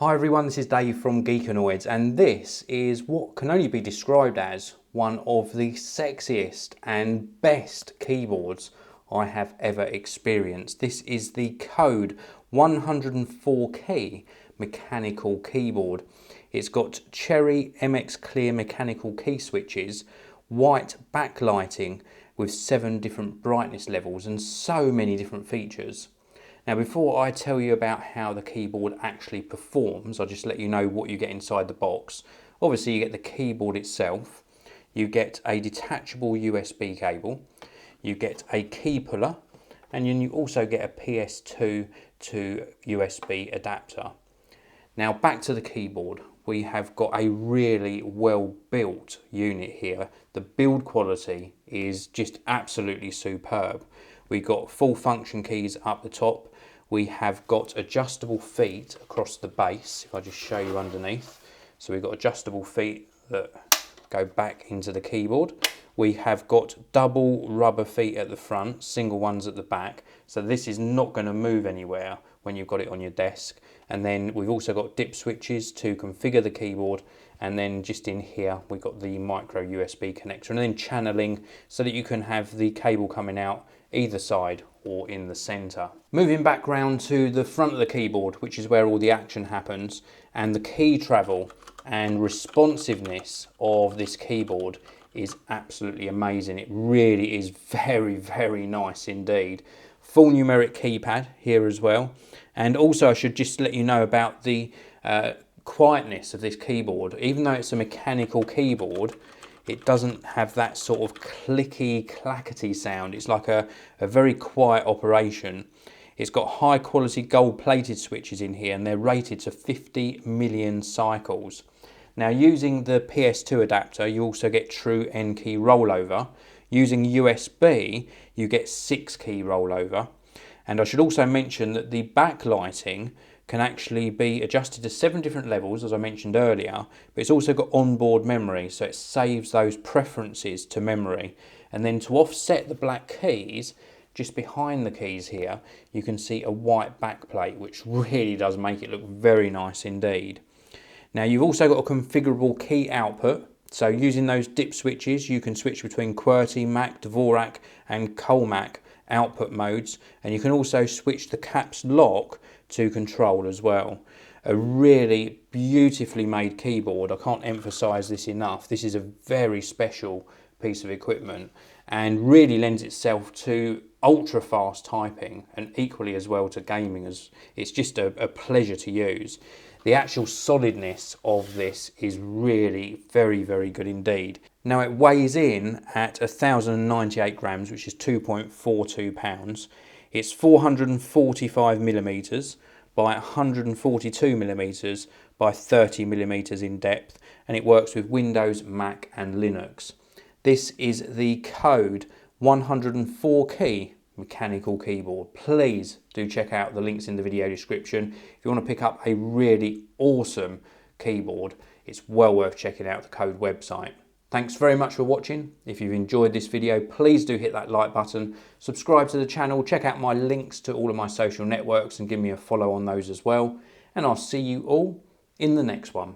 Hi everyone, this is Dave from Geekanoids, and this is what can only be described as one of the sexiest and best keyboards I have ever experienced. This is the Code 104 key mechanical keyboard. It's got cherry MX Clear mechanical key switches, white backlighting with 7 different brightness levels and so many different features. Now, before I tell you about how the keyboard actually performs, I'll just let you know what you get inside the box. Obviously, you get the keyboard itself, you get a detachable USB cable, you get a key puller, and then you also get a PS2 to USB adapter. Now, back to the keyboard. We have got a really well built unit here. The build quality is just absolutely superb. We've got full function keys up the top. We have got adjustable feet across the base, if I just show you underneath. So we've got adjustable feet that go back into the keyboard. We have got double rubber feet at the front, single ones at the back. So this is not going to move anywhere when you've got it on your desk. And then we've also got dip switches to configure the keyboard. And then just in here, we've got the micro USB connector and then channeling so that you can have the cable coming out either side or in the center. Moving back round to the front of the keyboard, which is where all the action happens, and the key travel and responsiveness of this keyboard is absolutely amazing. It really is very, very nice indeed. Full numeric keypad here as well. And also I should just let you know about the quietness of this keyboard. Even though it's a mechanical keyboard, it doesn't have that sort of clicky, clackety sound. It's like a very quiet operation. It's got high quality gold plated switches in here and they're rated to 50 million cycles. Now, using the PS2 adapter, you also get true N key rollover. Using USB, you get 6 key rollover. And I should also mention that the backlighting can actually be adjusted to 7 different levels, as I mentioned earlier, but it's also got onboard memory, so it saves those preferences to memory. And then to offset the black keys, just behind the keys here, you can see a white backplate, which really does make it look very nice indeed. Now, you've also got a configurable key output. So using those dip switches, you can switch between QWERTY, Mac, Dvorak and Colmac output modes. And you can also switch the caps lock to control as well. A really beautifully made keyboard. I can't emphasize this enough. This is a very special piece of equipment and really lends itself to ultra fast typing and equally as well to gaming, as it's just a pleasure to use. The actual solidness of this is really very, very good indeed. Now, it weighs in at 1,098 grams, which is 2.42 pounds. It's 445 millimeters by 142 millimeters by 30 millimeters in depth, and it works with Windows, Mac and Linux. This is the Code 104 key mechanical keyboard. Please do check out the links in the video description. If you want to pick up a really awesome keyboard, it's well worth checking out the Code website. Thanks very much for watching. If you've enjoyed this video, please do hit that like button, subscribe to the channel, check out my links to all of my social networks and give me a follow on those as well. And I'll see you all in the next one.